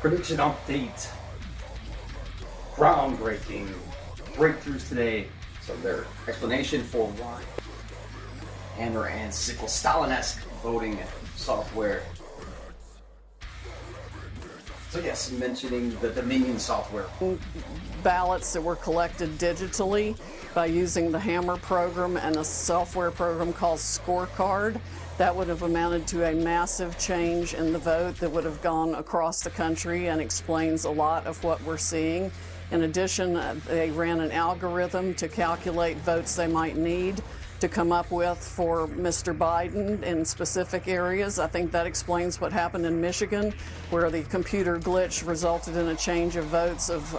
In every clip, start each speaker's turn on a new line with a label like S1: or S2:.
S1: Prediction update. Groundbreaking breakthroughs today. So their explanation for why hammer and sickle Stalin-esque voting software. So yes, mentioning the Dominion software.
S2: Ballots that were collected digitally by using the Hammer program and a software program called Scorecard. That would have amounted to a massive change in the vote that would have gone across the country and explains a lot of what we're seeing. In addition, they ran an algorithm to calculate votes they might need to come up with for Mr. Biden in specific areas. I think that explains what happened in Michigan, where the computer glitch resulted in a change of votes of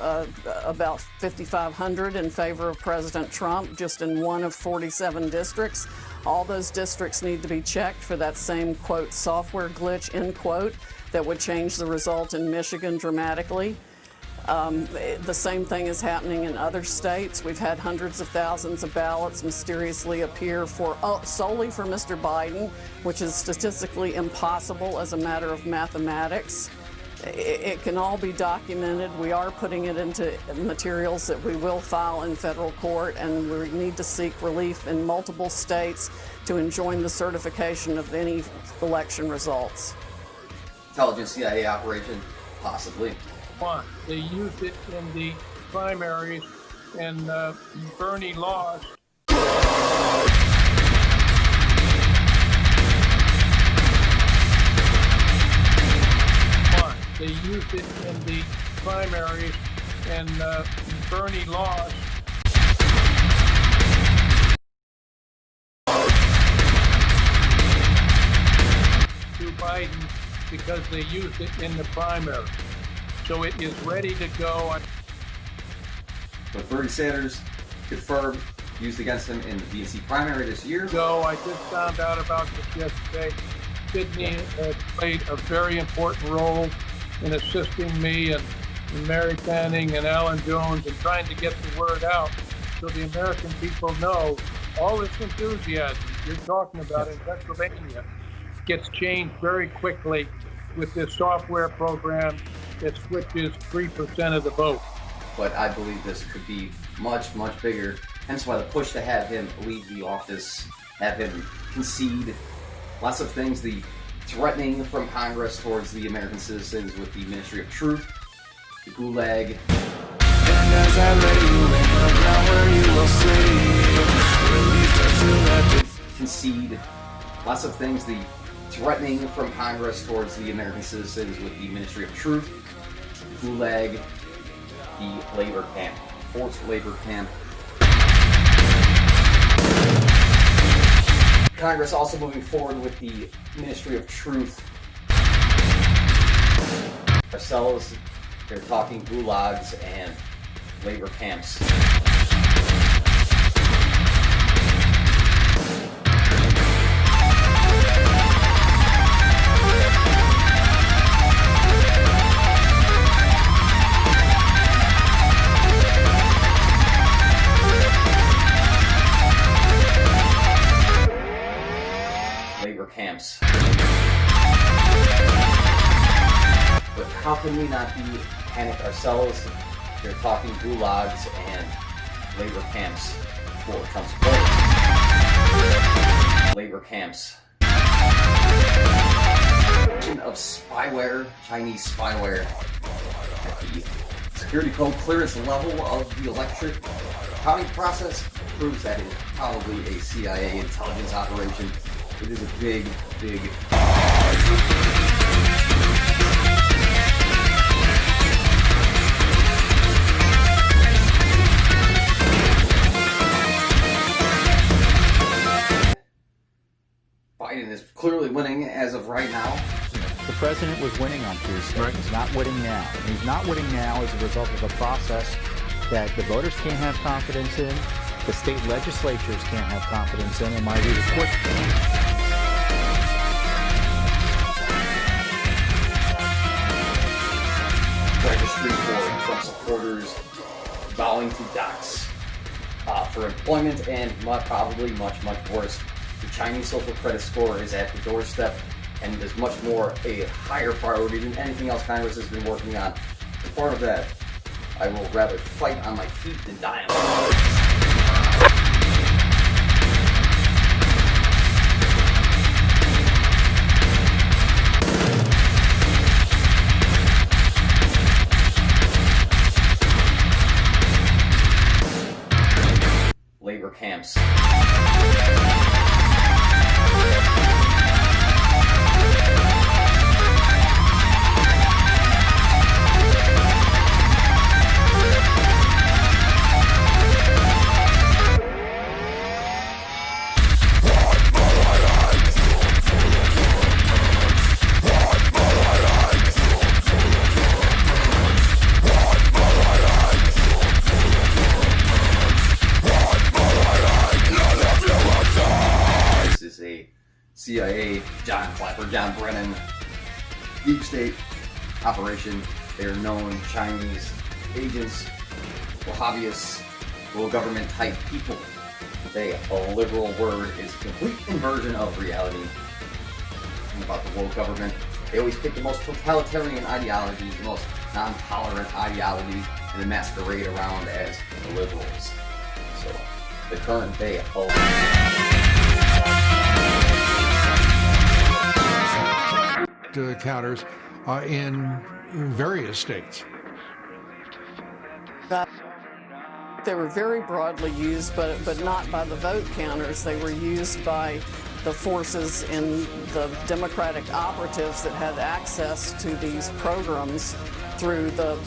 S2: about 5,500 in favor of President Trump, just in one of 47 districts. All those districts need to be checked for that same, quote, software glitch, end quote, that would change the result in Michigan dramatically. The same thing is happening in other states. We've had hundreds of thousands of ballots mysteriously appear solely for Mr. Biden, which is statistically impossible as a matter of mathematics. It can all be documented. We are putting it into materials that we will file in federal court, and we need to seek relief in multiple states to enjoin the certification of any election results.
S1: Intelligence CIA operation, possibly.
S3: They used it in the primaries, and Bernie lost. They used it in the primaries, and Bernie lost. To Biden because they used it in the primary. So it is ready to go.
S1: But Bernie Sanders confirmed used against him in the DNC primary this year.
S3: I just found out about this yesterday. Sydney played a very important role in assisting me and Mary Fanning and Alan Jones in trying to get the word out so the American people know all this enthusiasm you're talking about in Pennsylvania gets changed very quickly with this software program that switches 3% of the vote.
S1: But I believe this could be much, much bigger. Hence why the push to have him leave the office, have him concede lots of things, the threatening from Congress towards the American citizens with the Ministry of Truth, the Gulag. And as I lay you in the ground where you will sleep, concede lots of things, the threatening from Congress towards the American citizens with the Ministry of Truth, Gulag, the labor camp, forced labor camp. Congress also moving forward with the Ministry of Truth. Ourselves, they're talking gulags and labor camps. Camps. But how can we not be panicked ourselves? They're talking gulags and labor camps for Trump supporters. Labor camps. Of spyware, Chinese spyware at the security code clearance level of the electric counting process proves that it is probably a CIA intelligence operation. It is a big, big... Biden is clearly winning as of right now.
S4: The president was winning on Tuesday. Right. He's not winning now. And he's not winning now as a result of a process that the voters can't have confidence in, the state legislatures can't have confidence in, and my read of court.
S1: Registry for Trump supporters vowing to dox for employment, and probably much, much worse. The Chinese social credit score is at the doorstep and is much more a higher priority than anything else Congress has been working on. As part of that, I will rather fight on my feet than die on my feet. Labor camps. CIA, John Clapper, John Brennan, deep state operation. They are known Chinese agents, Wahhabists, little government type people. A liberal word is a complete inversion of reality. And about the world government, they always pick the most totalitarian ideologies, the most non-tolerant ideologies, and they masquerade around as liberals. So the current day
S5: counters in various states.
S2: They were very broadly used, but not by the vote counters. They were used by the forces in the Democratic operatives that had access to these programs through the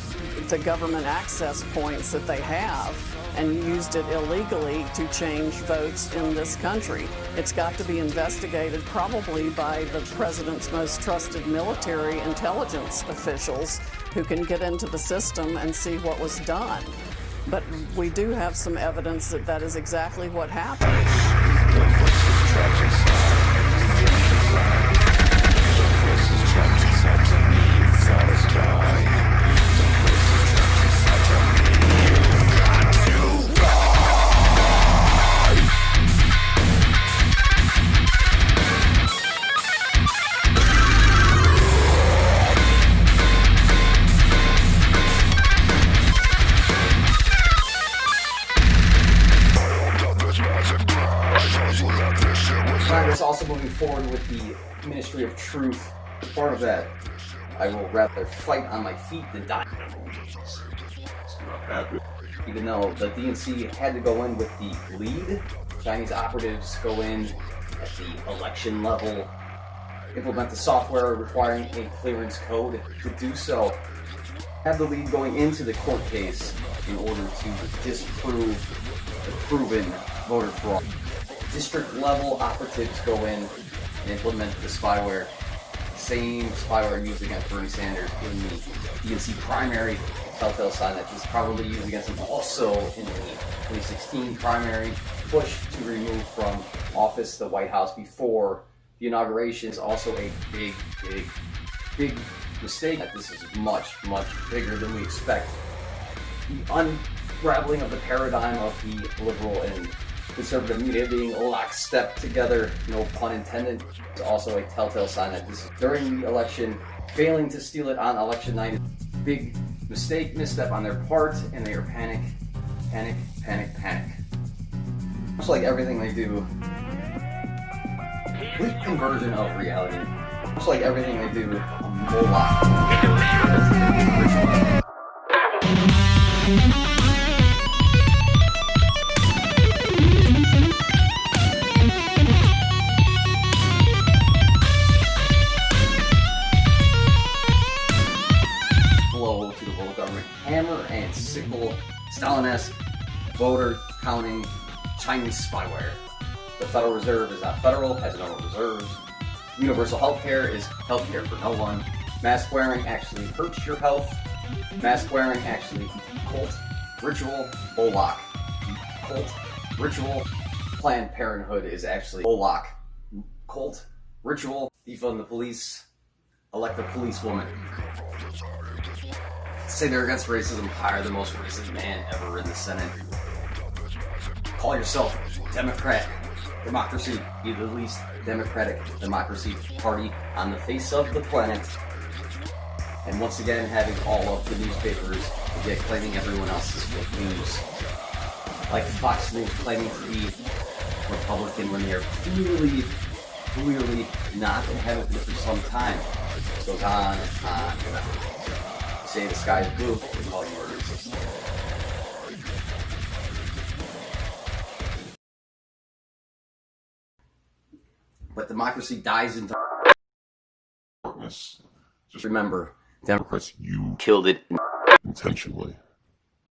S2: government access points that they have, and used it illegally to change votes in this country. It's got to be investigated probably by the president's most trusted military intelligence officials who can get into the system and see what was done. But we do have some evidence that that is exactly what happened.
S1: Congress also moving forward with the Ministry of Truth. As part of that, I will rather fight on my feet than die. Even though the DNC had to go in with the lead, Chinese operatives go in at the election level, implement the software requiring a clearance code to do so, have the lead going into the court case in order to disprove the proven voter fraud. District level operatives go in and implement the spyware. Same spyware used against Bernie Sanders in the DNC primary. Telltale sign that was probably used against him also in the 2016 primary. Push to remove from office the White House before the inauguration is also a big mistake. This is much bigger than we expect. The unraveling of the paradigm of the liberal and conservative media being lockstep together, no pun intended, is also a telltale sign that this is during the election, failing to steal it on election night. Big misstep on their part, and they are panic. Much like everything they do, complete inversion of reality. Much like everything they do, a Moloch. Blow to the world government, hammer and sickle, Stalin-esque voter counting Chinese spyware. The Federal Reserve is not federal, has no reserves. Universal healthcare is healthcare for no one. Mask wearing actually hurts your health. Mask wearing actually cult, ritual, Moloch. Cult, ritual, Planned Parenthood is actually Moloch. Cult, ritual, defund the police, elect a policewoman. Say they're against racism, hire the most racist man ever in the Senate. Call yourself Democrat. Democracy, be the least democratic democracy party on the face of the planet. And once again, having all of the newspapers claiming everyone else is fake news. Like Fox News claiming to be Republican when they're clearly not, and haven't been for some time. It goes on and on and on. You say the sky's blue, they call you a racist. But democracy dies in
S6: Just
S1: remember,
S6: Democrats, you
S1: killed it
S6: intentionally.